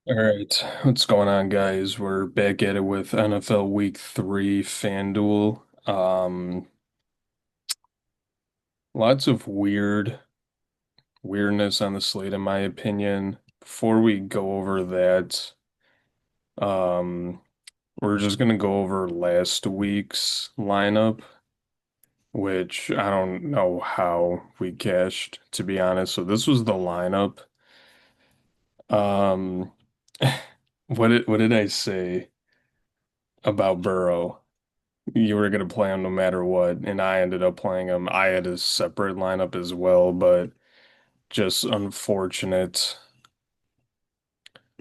All right, what's going on, guys? We're back at it with NFL Week 3 FanDuel. Lots of weirdness on the slate, in my opinion. Before we go over that, um, we're just gonna go over last week's lineup, which I don't know how we cashed, to be honest. So this was the lineup. Um, what did I say about Burrow? You were going to play him no matter what, and I ended up playing him. I had a separate lineup as well, but just unfortunate.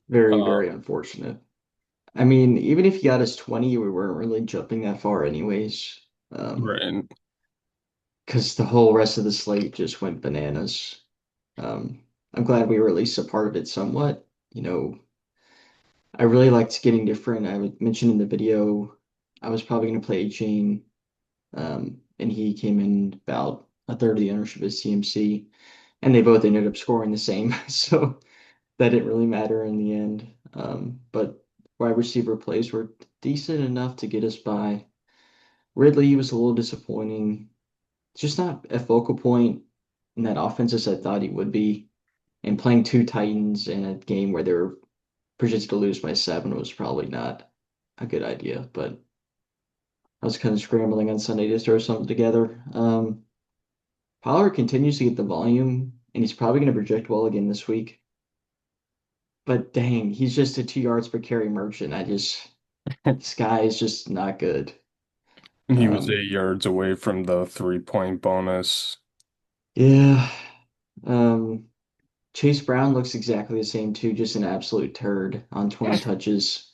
Very, Uh, very unfortunate. I mean, even if he got us 20, we weren't really jumping that far anyways. right. Because the whole rest of the slate just went bananas. I'm glad we were at least a part of it somewhat. I really liked getting different. mentioned in the video I was probably going to play Jane, and he came in about a third of the ownership of CMC, and they both ended up scoring the same. So that didn't really matter in the end. But wide receiver plays were decent enough to get us by. Ridley was a little disappointing. Just not a focal point in that offense as I thought he would be. And playing two Titans in a game where they were projected to lose by 7 was probably not a good idea. But I was kind of scrambling on Sunday to throw something together. Pollard continues to get the volume, and he's probably going to project well again this week. But dang, he's just a 2 yards per carry merchant. This guy is just not good. He was Um, 8 yards away from the 3-point bonus. yeah. Um, Chase Brown looks exactly the same too, just an absolute turd on 20 touches.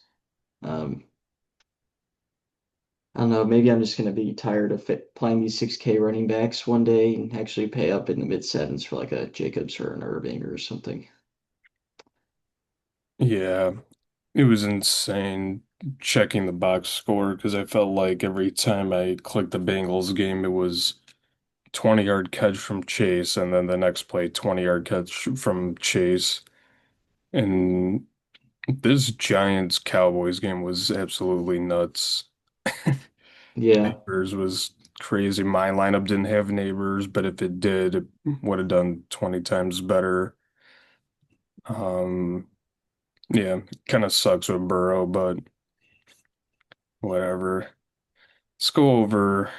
Um, I don't know, maybe I'm just gonna be tired of playing these 6K running backs one day and actually pay up in the mid sevens for like a Jacobs or an Irving or something. Yeah, it was insane checking the box score because I felt like every time I clicked the Bengals game, it was 20-yard catch from Chase, and then the next play, 20-yard catch from Chase. And this Giants Cowboys game was absolutely nuts. Yeah, Neighbors was crazy. My lineup didn't have neighbors, but if it did, it would have done 20 times better. Um, yeah, kind of sucks with Burrow, but whatever. Let's go over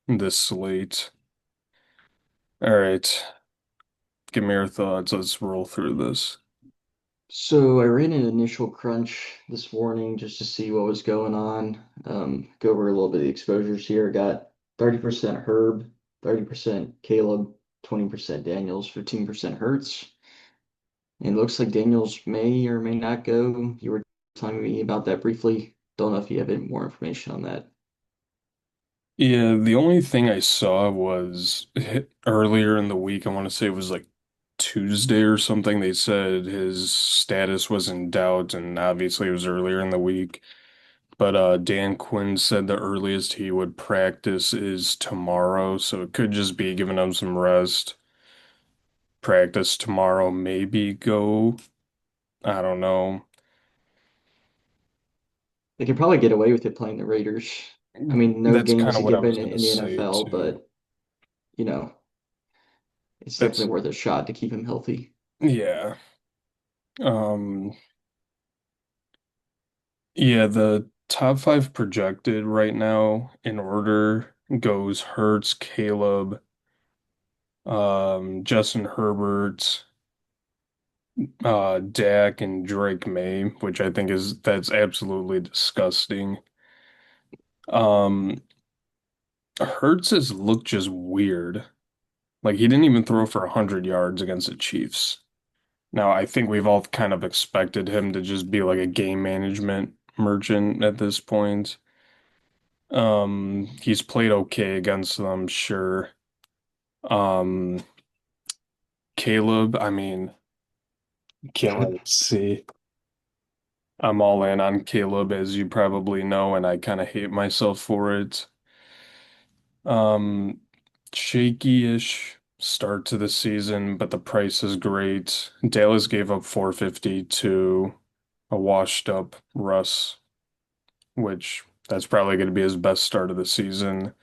this slate. All right, give me your thoughts. Let's roll through this. so I ran an initial crunch this morning just to see what was going on. Go over a little bit of the exposures here. Got 30% Herb, 30% Caleb, 20% Daniels, 15% Hertz. And it looks like Daniels may or may not go. You were telling me about that briefly. Don't know if you have any more information on that. Yeah, the only thing I saw was earlier in the week. I want to say it was like Tuesday or something. They said his status was in doubt, and obviously it was earlier in the week. But Dan Quinn said the earliest he would practice is tomorrow, so it could just be giving him some rest. Practice tomorrow, maybe go. I don't know. They could probably get away with it playing the Raiders. I mean, no That's kind games of a what I given was gonna in the say NFL, too. but you know, it's That's definitely worth a shot to keep him healthy. yeah. Um, yeah, the top five projected right now in order goes Hurts, Caleb, Justin Herbert, Dak, and Drake May, which I think that's absolutely disgusting. Um, Hurts has looked just weird. Like he didn't even throw for 100 yards against the Chiefs. Now, I think we've all kind of expected him to just be like a game management merchant at this point. He's played okay against them, sure. Um, Caleb, I mean, can't really see. I'm all in on Caleb, as you probably know, and I kind of hate myself for it. Um, Shaky-ish start to the season, but the price is great. Dallas gave up 450 to. a washed up Russ, which that's probably going to be his best start of the season.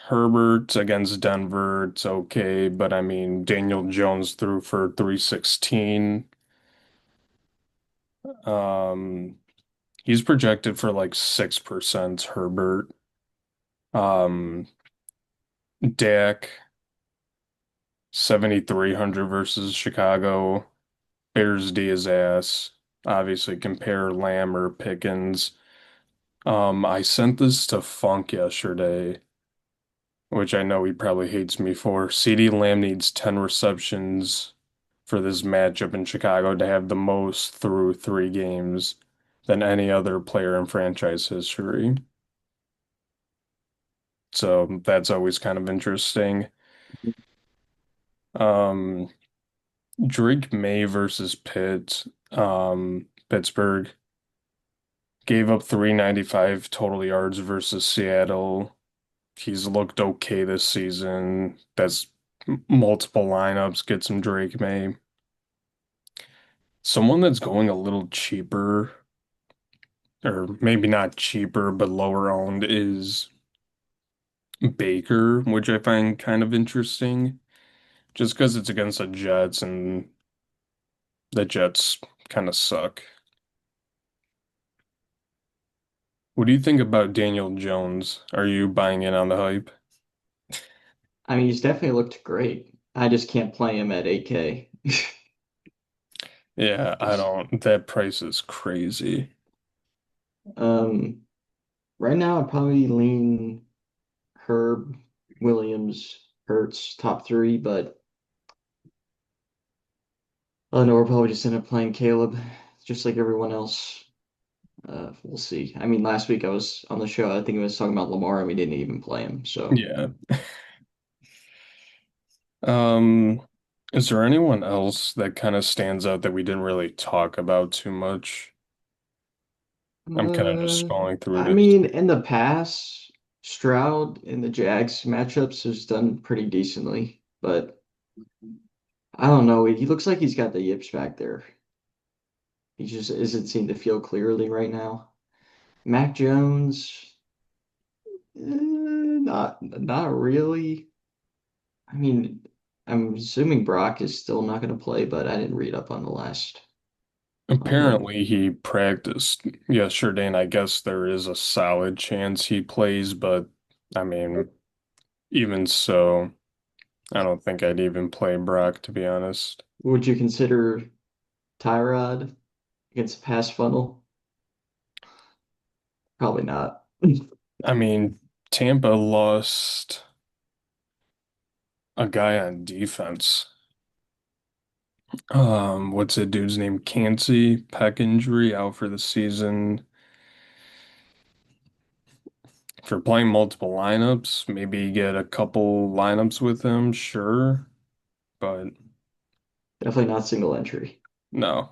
Herbert against Denver, it's okay, but I mean Daniel Jones threw for 316. Um, he's projected for like 6% Herbert. Um, Dak 7,300 versus Chicago. Bears D his ass. Obviously compare Lamb or Pickens. I sent this to Funk yesterday, which I know he probably hates me for. CeeDee Lamb needs 10 receptions for this matchup in Chicago to have the most through 3 games than any other player in franchise history. So that's always kind of interesting. Um, Drake May versus Pittsburgh gave up 395 total yards versus Seattle. He's looked okay this season. That's multiple lineups. Get some Drake May. Someone that's going a little cheaper, or maybe not cheaper, but lower owned is Baker, which I find kind of interesting, just because it's against the Jets and the Jets kind of suck. What do you think about Daniel Jones? Are you buying in on the hype? I mean, he's definitely looked great. I just can't play him at 8K. Yeah, I Just don't. That price is crazy. um, right now, I'd probably lean Herb, Williams, Hurts, top three, but oh no, we're probably just end up playing Caleb, just like everyone else. We'll see. I mean, last week I was on the show. I think I was talking about Lamar, and we didn't even play him. So, Yeah. Um, is there anyone else that kind of stands out that we didn't really talk about too much? I'm kind of just uh, scrolling through I this. mean, in the past, Stroud in the Jags matchups has done pretty decently, but I don't know. He looks like he's got the yips back there. He just isn't seem to feel clearly right now. Mac Jones, not really. I mean, I'm assuming Brock is still not going to play, but I didn't read up on the last on him. Apparently he practiced yesterday, and I guess there is a solid chance he plays, but I mean, even so, I don't think I'd even play Brock, to be honest. Would you consider Tyrod against a pass funnel? Probably not. I mean, Tampa lost a guy on defense. What's that dude's name? Cansey, pec injury, out for the season. For playing multiple lineups, maybe get a couple lineups with him, sure, but Definitely not single entry. no,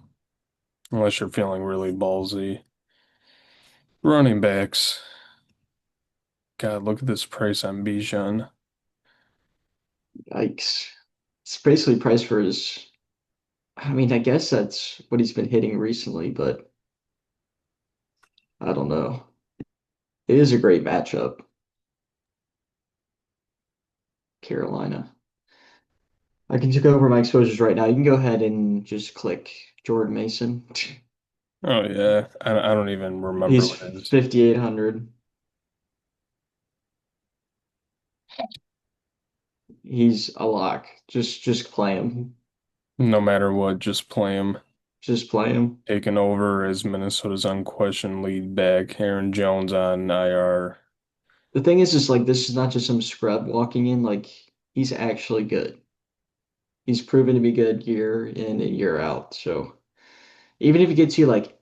unless you're feeling really ballsy. Running backs. God, look at this price on Bijan. Yikes. It's basically priced for his. I mean, I guess that's what he's been hitting recently, but I don't know. It is a great matchup, Carolina. I can go over my exposures right now. You can go ahead and just click Jordan Mason. Oh yeah, I don't even remember He's what it is. 5,800. He's a lock. Just play him. No matter what, just play him. Just play him. Taking over as Minnesota's unquestioned lead back. Aaron Jones on IR. The thing is like this is not just some scrub walking in. Like he's actually good. He's proven to be good year in and year out. So even if he gets you like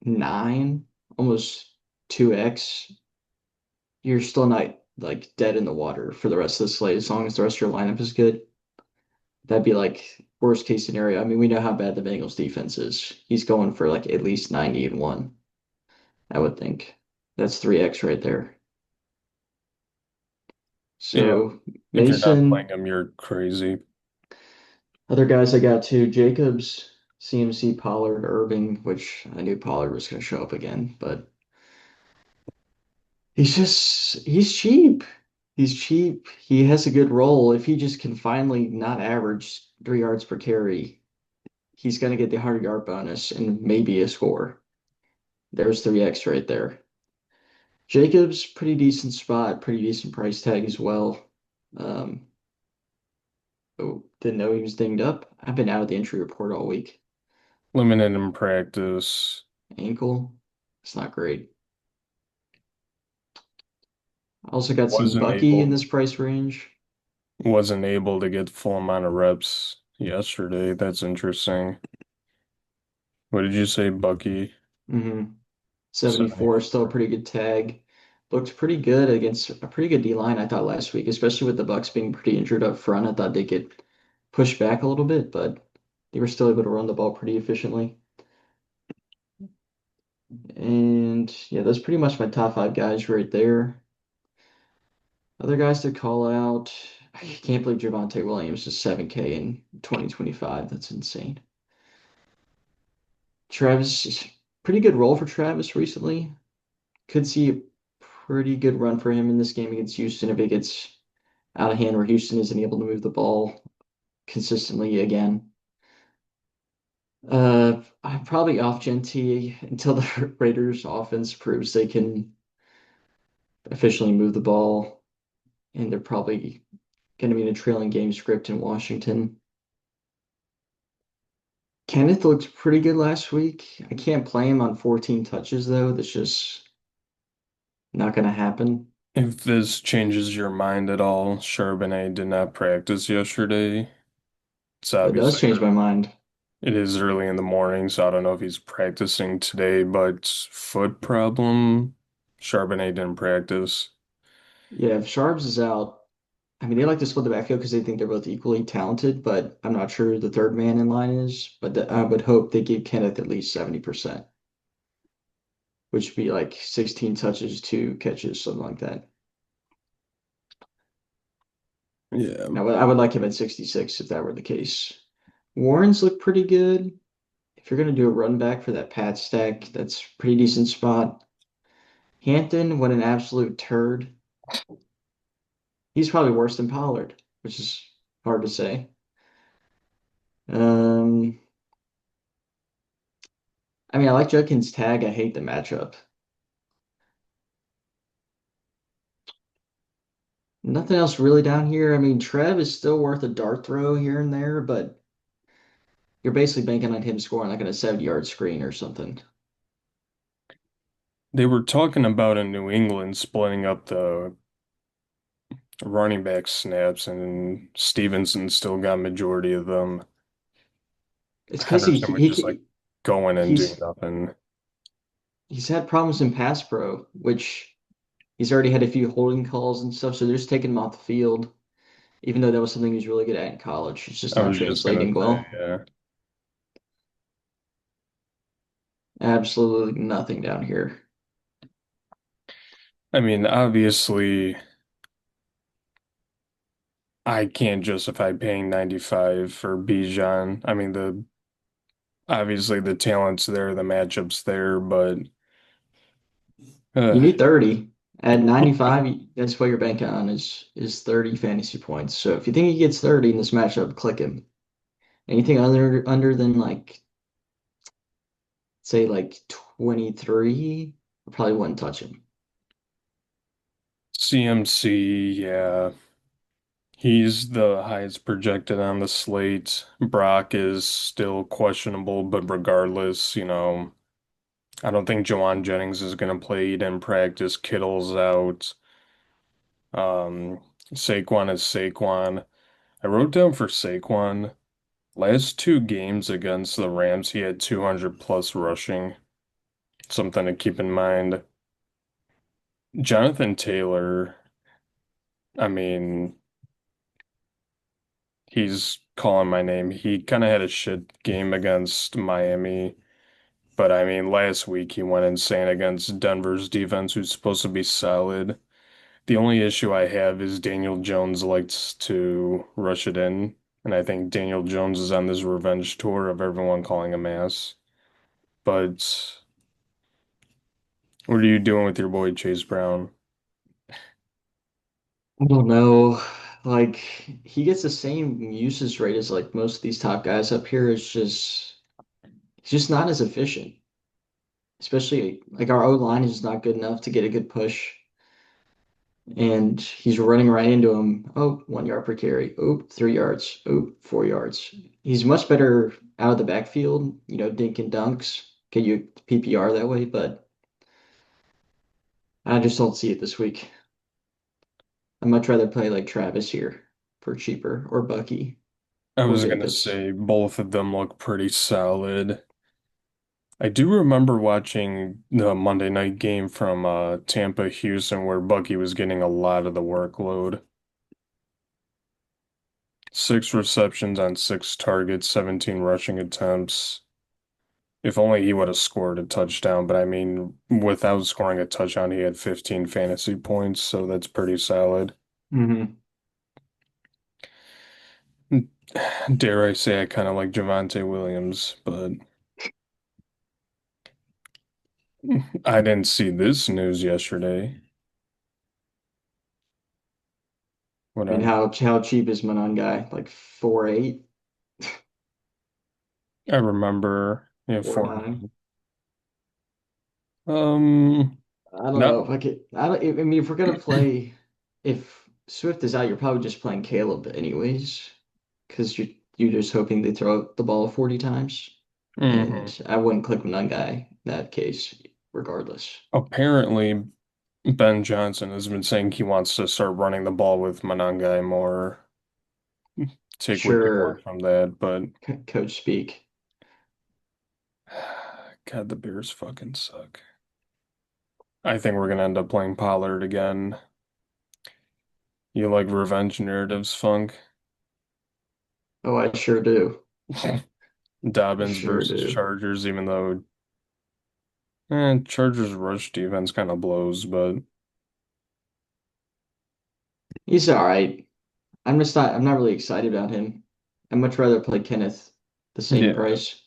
nine, almost 2x, you're still not like dead in the water for the rest of the slate as long as the rest of your lineup is good. That'd be like worst case scenario. I mean, we know how bad the Bengals defense is. He's going for like at least 90 and one, I would think. That's 3x right there. Yeah, So if you're not Mason, playing him, you're crazy. other guys I got too, Jacobs, CMC, Pollard, Irving, which I knew Pollard was going to show up again, but he's cheap. He's cheap. He has a good role. If he just can finally not average 3 yards per carry, he's going to get the 100-yard bonus and maybe a score. There's 3x right there. Jacobs, pretty decent spot, pretty decent price tag as well. Um, oh, didn't know he was dinged up. I've been out of the injury report all week. Limited in practice. Ankle, it's not great. I also got some Wasn't Bucky in able this price range. wasn't able to get full amount of reps yesterday. That's interesting. What did you say, Bucky? hmm 74 is still a 74. pretty good tag. Looked pretty good against a pretty good D line, I thought, last week, especially with the Bucks being pretty injured up front. I thought they could push back a little bit, but they were still able to run the ball pretty efficiently. And yeah, that's pretty much my top five guys right there. Other guys to call out. I can't believe Javonte Williams is 7K in 2025. That's insane. Travis, pretty good role for Travis recently. Could see a pretty good run for him in this game against Houston if it gets out of hand where Houston isn't able to move the ball consistently again. I'm probably off Genty until the Raiders offense proves they can efficiently move the ball, and they're probably going to be in a trailing game script in Washington. Kenneth looked pretty good last week. I can't play him on 14 touches though. That's just not going to happen. If this changes your mind at all, Charbonnet did not practice yesterday. It's That does obviously change my mind. it is early in the morning, so I don't know if he's practicing today, but foot problem. Charbonnet didn't practice. Yeah, if Sharps is out, I mean, they like to split the backfield because they think they're both equally talented, but I'm not sure who the third man in line is. But I would hope they give Kenneth at least 70%, which would be like 16 touches, 2 catches, something like that. Yeah. I would like him at 66 if that were the case. Warren's look pretty good. If you're going to do a run back for that Pat stack, that's a pretty decent spot. Hampton, what an absolute turd. He's probably worse than Pollard, which is hard to say. Um, I mean, I like Judkins' tag. I hate the matchup. Nothing else really down here. I mean, Trev is still worth a dart throw here and there, but you're basically banking on him scoring like on a 70-yard screen or something. They were talking about in New England splitting up the running back snaps, and Stevenson still got majority of them. It's because Henderson would just like go in and do he's nothing. he's had problems in pass pro, which he's already had a few holding calls and stuff, so they're just taking him off the field, even though that was something he was really good at in college. It's just I not was just gonna translating say, well. yeah. Absolutely nothing down here. I mean, obviously, I can't justify paying 95 for Bijan. I mean, the obviously the talent's there, the matchup's there, but You uh, need 30. At 95, that's what you're banking on is 30 fantasy points. So if you think he gets 30 in this matchup, click him. Anything under than like say like 23, I probably wouldn't touch him. CMC, yeah, he's the highest projected on the slate. Brock is still questionable, but regardless, I don't think Jawan Jennings is going to play. He didn't practice. Kittle's out. Um, Saquon is Saquon. I wrote down for Saquon, last two games against the Rams, he had 200 plus rushing. Something to keep in mind. Jonathan Taylor, I mean, he's calling my name. He kind of had a shit game against Miami, but I mean, last week he went insane against Denver's defense, who's supposed to be solid. The only issue I have is Daniel Jones likes to rush it in. And I think Daniel Jones is on this revenge tour of everyone calling him ass. But what are you doing with your boy Chase Brown? I don't know. Like he gets the same usage rate as like most of these top guys up here. It's just he's just not as efficient. Especially like our O line is just not good enough to get a good push. And he's running right into him. Oh, 1 yard per carry. Oh, 3 yards. Oh, 4 yards. He's much better out of the backfield, dink and dunks. Get you PPR that way, but I just don't see it this week. I'd much rather play like Travis here for cheaper or Bucky I or was gonna Davis say both of them look pretty solid. I do remember watching the Monday night game from Tampa, Houston, where Bucky was getting a lot of the workload. 6 receptions on 6 targets, 17 rushing attempts. If only he would have scored a touchdown, but I mean, without scoring a touchdown, he had 15 fantasy points, so that's pretty solid. hmm Dare I say I kind of like Javonte Williams, but I didn't see this news yesterday. I mean, Whatever. how cheap is Manon guy? Like 4.8, I remember, yeah, 4.9. 4-9. Um, I don't not, know. Like I don't. I mean, if we're gonna play, if Swift is out, you're probably just playing Caleb anyways, because you're just hoping they throw the ball 40 times. mhm. And I wouldn't click Manon guy in that case, regardless. Apparently, Ben Johnson has been saying he wants to start running the ball with Monangai more. Take what you want Sure, from that, but coach speak. God, the Bears fucking suck. I think we're gonna end up playing Pollard again. You like revenge narratives, Funk? Oh, I sure do. I Dobbins sure versus do. Chargers, even though Chargers rush defense kind of blows, but He's all right. I'm not really excited about him. I'd much rather play Kenneth the same yeah, price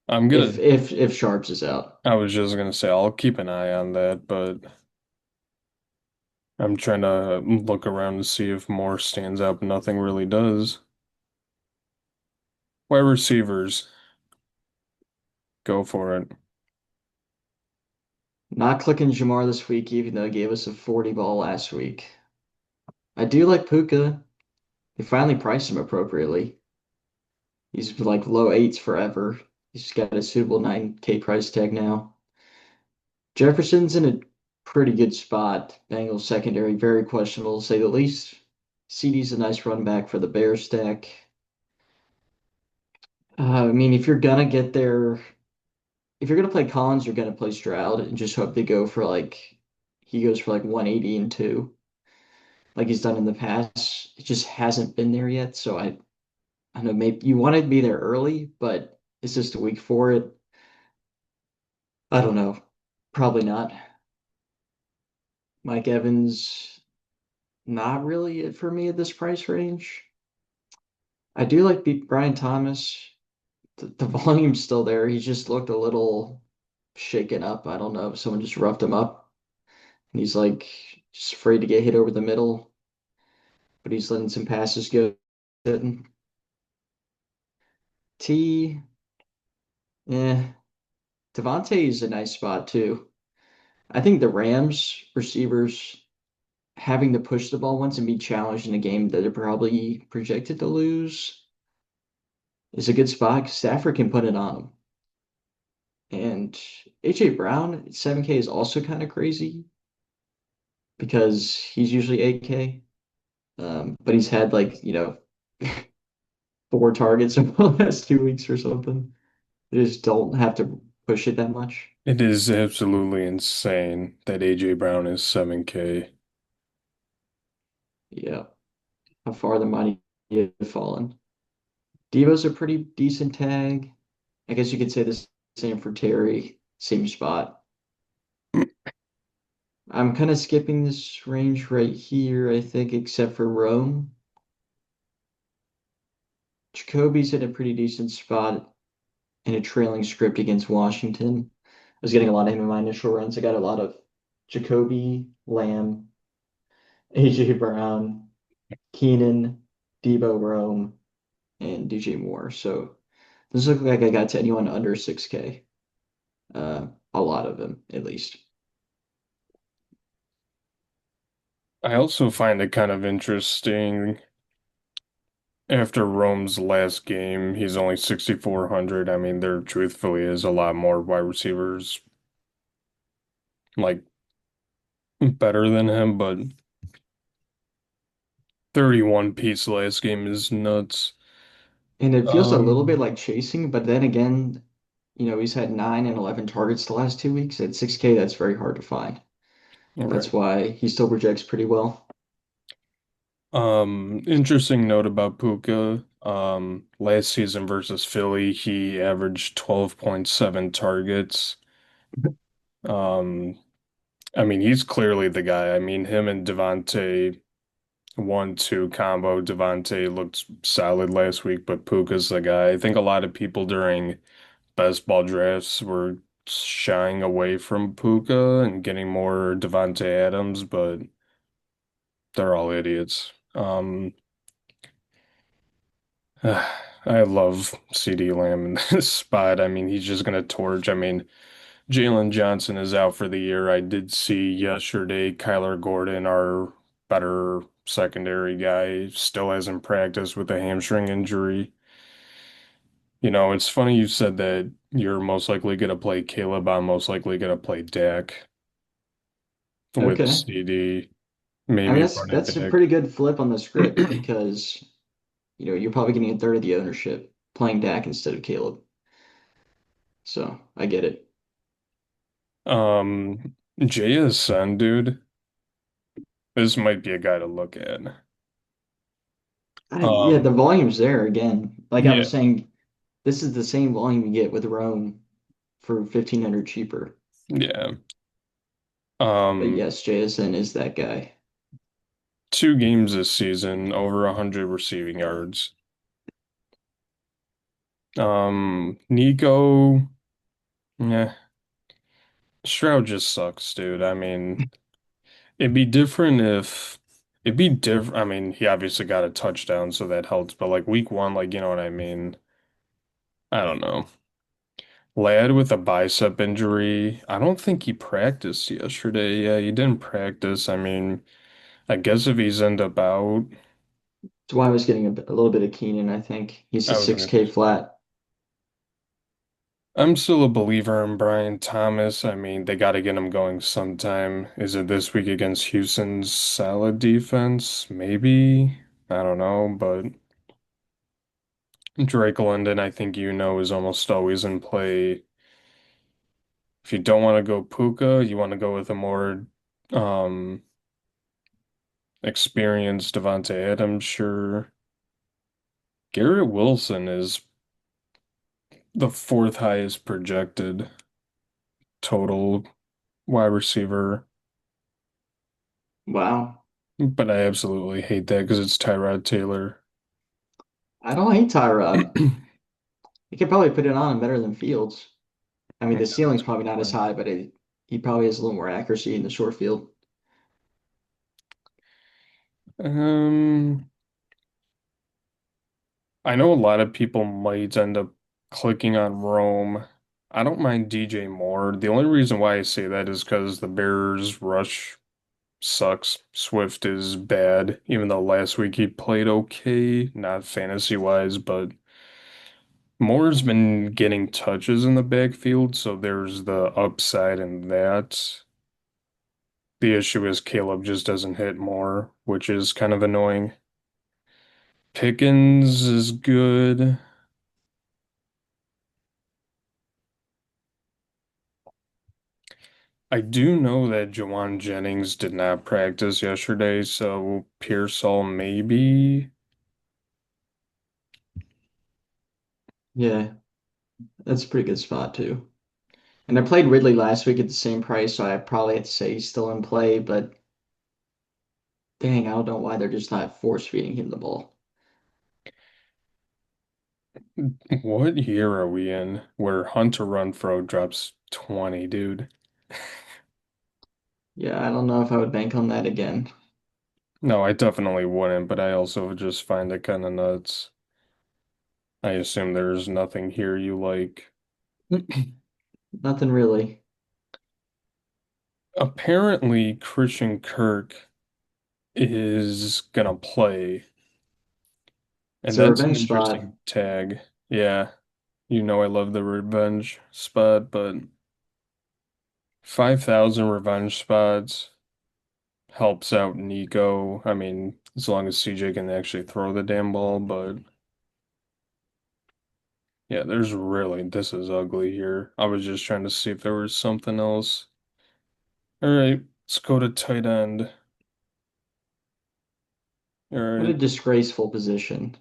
I'm gonna. if Sharps is out. I was just gonna say I'll keep an eye on that, but I'm trying to look around to see if more stands out, but nothing really does. Wide receivers, go for it. Not clicking Jamar this week, even though he gave us a 40 ball last week. I do like Puka. They finally priced him appropriately. He's like low eights forever. He's got a suitable 9K price tag now. Jefferson's in a pretty good spot. Bengals secondary, very questionable to say the least. CD's a nice run back for the Bears stack. I mean, if you're gonna play Collins, you're gonna play Stroud and just hope they go for like he goes for like 180 and two, like he's done in the past. It just hasn't been there yet. So I don't know, maybe you want to be there early, but it's just a week for it. I don't know. Probably not. Mike Evans, not really it for me at this price range. I do like Brian Thomas. The volume's still there. He just looked a little shaken up. I don't know if someone just roughed him up. And he's like just afraid to get hit over the middle, but he's letting some passes go. T, eh. Devontae is a nice spot too. I think the Rams receivers having to push the ball once and be challenged in a game that they're probably projected to lose is a good spot because Stafford can put it on them. And AJ Brown at 7K is also kind of crazy because he's usually 8K. But he's had like, 4 targets in the last 2 weeks or something. They just don't have to push it that much. It is absolutely insane that AJ Brown is 7K. Yeah, how far the money has fallen. Devo's a pretty decent tag. I guess you could say the same for Terry, same spot. I'm kind of skipping this range right here, I think, except for Rome. Jacoby's in a pretty decent spot in a trailing script against Washington. I was getting a lot of him in my initial runs. I got a lot of Jacoby, Lamb, AJ Brown, Keenan, Debo Rome, and DJ Moore. So this looks like I got to anyone under 6K. A lot of them, at least. I also find it kind of interesting. After Rome's last game, he's only 6,400. I mean, there truthfully is a lot more wide receivers like better than him, but 31 piece last game is nuts. And it feels a little bit Um, like chasing, but then again, he's had 9 and 11 targets the last 2 weeks. At 6K, that's very hard to find. all That's right. why he still projects pretty well. Interesting note about Puka. Last season versus Philly, he averaged 12.7 targets. Um, I mean, he's clearly the guy. I mean, him and Devontae 1-2 combo. Devontae looked solid last week, but Puka's the guy. I think a lot of people during best ball drafts were shying away from Puka and getting more Devontae Adams, but they're all idiots. I love CD Lamb in this spot. I mean, he's just gonna torch. I mean, Jalen Johnson is out for the year. I did see yesterday Kyler Gordon, our better secondary guy, still hasn't practiced with a hamstring injury. You know, it's funny you said that you're most likely gonna play Caleb. I'm most likely gonna play Dak with Okay. CD, I mean, maybe that's run it that's a back. pretty good flip on the script because, you're probably getting a third of the ownership playing Dak instead of Caleb. So I get it. JSN, dude, this might be a guy to look at. Yeah, the Um, volume's there again. Like I yeah, was saying, this is the same volume you get with Rome for 1,500 cheaper. yeah. But Um, yes, JSN is that guy. 2 games this season, over 100 receiving yards. Nico, yeah, Stroud just sucks, dude. I mean, it'd be different if it'd be different. I mean, he obviously got a touchdown, so that helps. But like week one, like you know what I mean? I don't know. Lad with a bicep injury. I don't think he practiced yesterday. Yeah, he didn't practice. I mean, I guess if he's end up out, That's why I was getting a little bit of Keenan, I think. He's a I was gonna 6K say. flat. I'm still a believer in Brian Thomas. I mean, they got to get him going sometime. Is it this week against Houston's solid defense? Maybe. I don't know, but Drake London, I think you know, is almost always in play. If you don't want to go Puka, you want to go with a more um experienced Devontae Adams, sure. Garrett Wilson is the fourth highest projected total wide receiver. Wow. But I absolutely hate that because it's Tyrod Taylor. I don't hate Tyrod. Yeah, He could probably put it on better than Fields. I mean, the ceiling's that's a probably good not as point. high, but he probably has a little more accuracy in the short field. Um, I know a lot of people might end up clicking on Rome. I don't mind DJ Moore. The only reason why I say that is because the Bears rush sucks. Swift is bad, even though last week he played okay, not fantasy wise, but Moore's been getting touches in the backfield, so there's the upside in that. The issue is Caleb just doesn't hit more, which is kind of annoying. Pickens is good. I do know that Jawan Jennings did not practice yesterday, so Pearsall maybe. Yeah, that's a pretty good spot too. And I played Ridley last week at the same price, so I probably have to say he's still in play, but dang, I don't know why they're just not force feeding him the ball. What year are we in where Hunter Renfrow drops 20, dude? Yeah, I don't know if I would bank on that again. No, I definitely wouldn't, but I also just find it kind of nuts. I assume there's nothing here you like. Nothing really. Apparently, Christian Kirk is gonna play, It's and a that's an revenge spot. interesting tag. Yeah, you know I love the revenge spot, but 5,000 revenge spots helps out Nico. I mean, as long as CJ can actually throw the damn ball, but yeah, this is ugly here. I was just trying to see if there was something else. All right, let's go to tight end. All What a right. disgraceful position.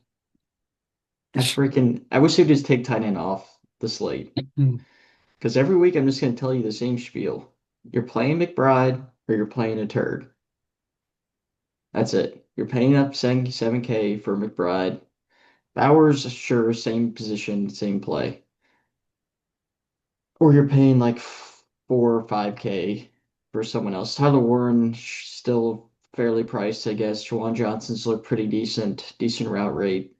I wish they'd just take tight end off the slate. Because every week I'm just going to tell you the same spiel. You're playing McBride or you're playing a turd. That's it. You're paying up 77K for McBride. Bowers, sure, same position, same play. Or you're paying like 4 or 5K for someone else. Tyler Warren, still fairly priced, I guess. Juwan Johnson's look pretty decent, decent route rate.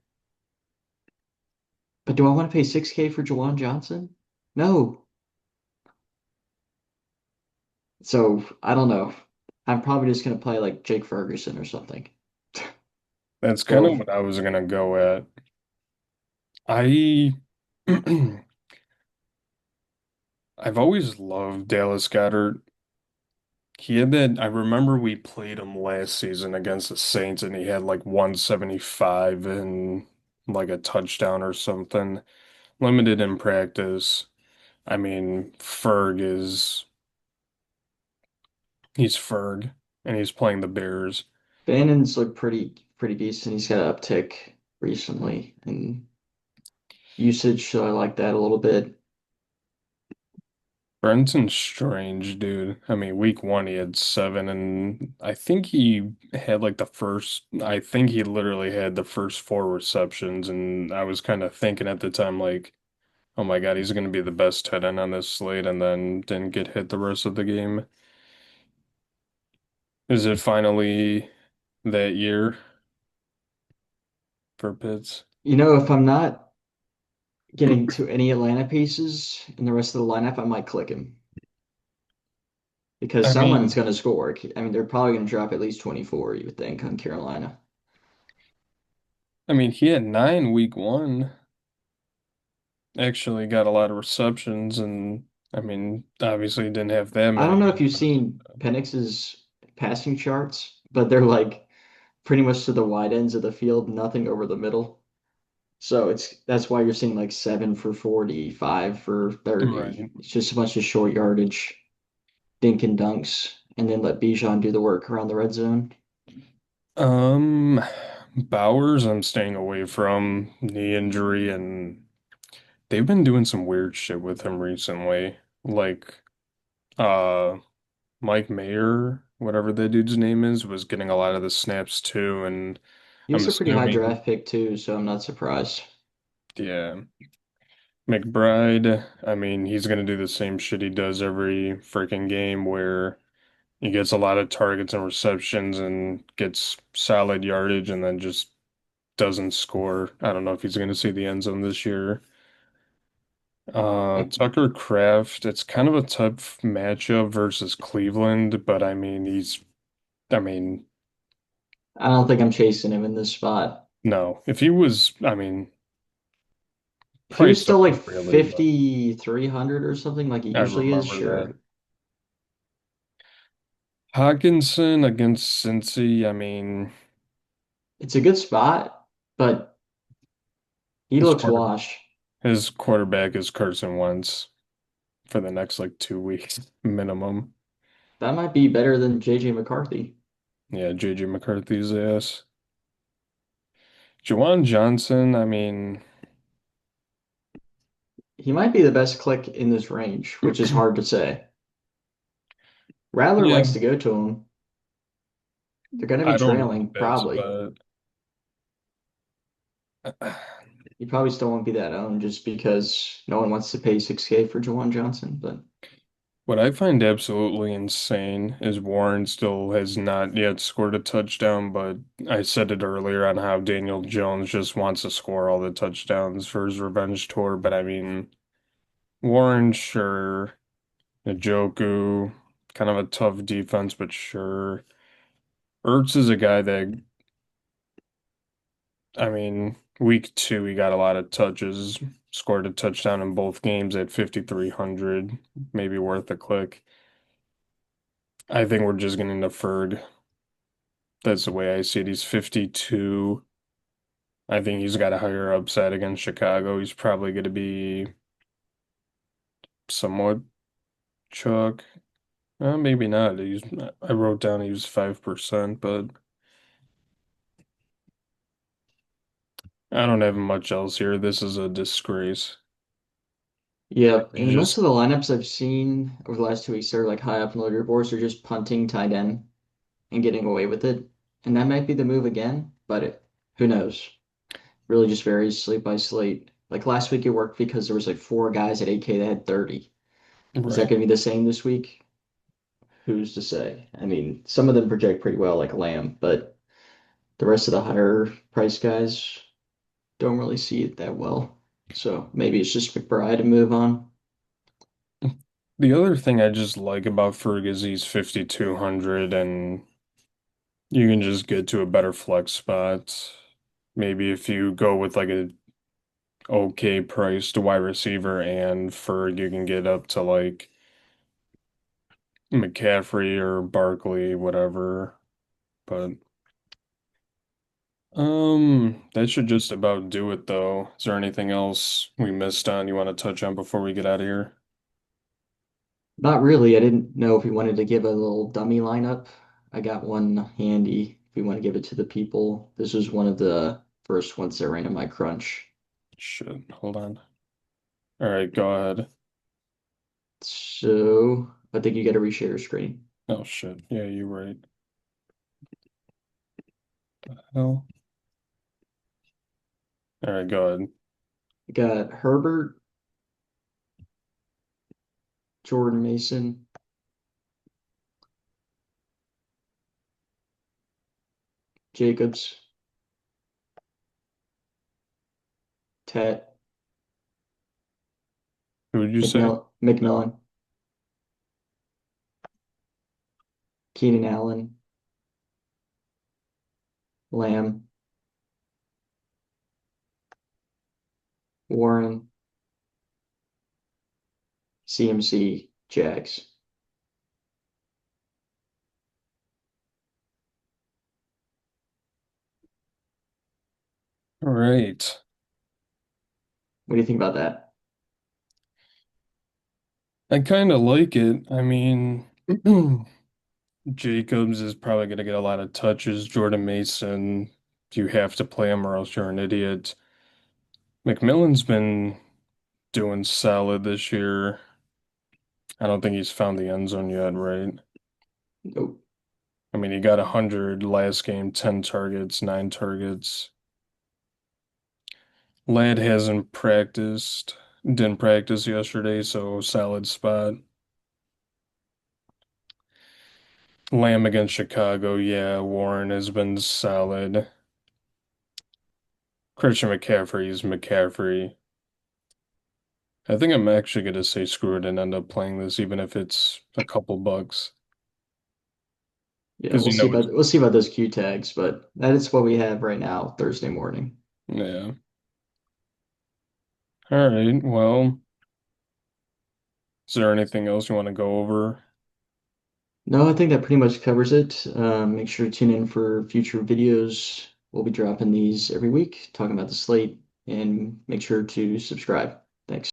But do I want to pay 6K for Juwan Johnson? No. So I don't know. I'm probably just going to play like Jake Ferguson or something. That's kind of Go. what I was gonna go at. I I've always loved Dallas Goedert. He had that, I remember we played him last season against the Saints and he had like 175 and like a touchdown or something. Limited in practice. I mean, he's Ferg and he's playing the Bears. Bannon's looked pretty decent. He's got an uptick recently in usage, so I like that a little bit. Brenton's strange, dude. I mean, week one he had seven, and I think he had like I think he literally had the first four receptions, and I was kind of thinking at the time, like, oh my God, he's going to be the best tight end on this slate, and then didn't get hit the rest of the game. Is it finally that year for Pitts? If I'm not getting to any Atlanta pieces in the rest of the lineup, I might click him because I someone's mean, going to score. I mean, they're probably going to drop at least 24, you would think, on Carolina. he had nine week one. Actually, got a lot of receptions, and obviously didn't have that I don't many know if you've yards. seen Penix's passing charts, but they're like pretty much to the wide ends of the field, nothing over the middle. So that's why you're seeing like 7 for 40, 5 for 30. Right. It's just a bunch of short yardage, dink and dunks, and then let Bijan do the work around the red zone. Um, Bowers, I'm staying away from knee injury, and they've been doing some weird shit with him recently. Like, uh, Mike Mayer, whatever that dude's name is, was getting a lot of the snaps too, and He I'm was a pretty high assuming, draft pick too, so I'm not surprised. yeah, McBride, he's gonna do the same shit he does every freaking game where he gets a lot of targets and receptions and gets solid yardage and then just doesn't score. I don't know if he's going to see the end zone this year. I, Tucker Kraft, it's kind of a tough matchup versus Cleveland, but I mean, I don't think I'm chasing him in this spot. no. If he was, If he was priced still like appropriately, but 5,300 or something like he I usually is, remember that. sure. Hawkinson against Cincy, It's a good spot, but he his looks quarter washed. his quarterback is Carson Wentz for the next like 2 weeks minimum. That might be better than JJ McCarthy. Yeah, JJ McCarthy's ass. Juwan Johnson, He might be the best click in this range, which is hard to say. Rattler yeah, likes to go to him. They're going to be I don't like trailing, that probably. spot. he probably still won't be that owned just because no one wants to pay 6K for Jawan Johnson. But What I find absolutely insane is Warren still has not yet scored a touchdown, but I said it earlier on how Daniel Jones just wants to score all the touchdowns for his revenge tour. But I mean, Warren, sure. Njoku, kind of a tough defense, but sure. Ertz is a guy that, I mean, week two, he got a lot of touches, scored a touchdown in both games at 5,300, maybe worth a click. I think we're just getting deferred. That's the way I see it. He's 52. I think he's got a higher upside against Chicago. He's probably going to be somewhat chalk. Maybe not. I wrote down he was 5%, but I don't have much else here. This is a disgrace. yeah, We and most just, of the lineups I've seen over the last 2 weeks are like high up in leaderboards are just punting tight end and getting away with it. And that might be the move again, but who knows? Really just varies slate by slate. Like last week it worked because there was like four guys at 8K that had 30. Is that right. going to be the same this week? Who's to say? I mean, some of them project pretty well, like Lamb, but the rest of the higher price guys don't really see it that well. So maybe it's just McBride to move on. The other thing I just like about Ferg is he's 5,200 and you can just get to a better flex spot. Maybe if you go with like a okay priced wide receiver and Ferg, you can get up to like McCaffrey or Barkley, whatever. But that should just about do it though. Is there anything else we missed on you want to touch on before we get out of here? Not really. I didn't know if we wanted to give a little dummy lineup. I got one handy if we want to give it to the people. This was one of the first ones that ran in my crunch. Shit, hold on. All right, go ahead. So I think you got to reshare your screen. Oh shit. Yeah, you're right. Hell. All right, go ahead. I got Herbert, Jordan Mason, Jacobs, Tet, Who would you say? McMillan, Keenan Allen, Lamb, Warren, CMC, Jags. All right. What do you think about that? I kind of like it. I mean, Jacobs is probably going to get a lot of touches. Jordan Mason, you have to play him or else you're an idiot. McMillan's been doing solid this year. I don't think he's found the end zone yet, right? Nope. I mean, he got 100 last game, 10 targets, 9 targets. Lad hasn't practiced, didn't practice yesterday, so solid spot. Lamb against Chicago, yeah, Warren has been solid. Christian McCaffrey is McCaffrey. I think I'm actually going to say screw it and end up playing this, even if it's a couple bucks. Yeah, Because you know it's, we'll see about those Q tags, but that is what we have right now, Thursday morning. yeah. All right, well, is there anything else you want to go over? No, I think that pretty much covers it. Make sure to tune in for future videos. We'll be dropping these every week, talking about the slate, and make sure to subscribe. Thanks.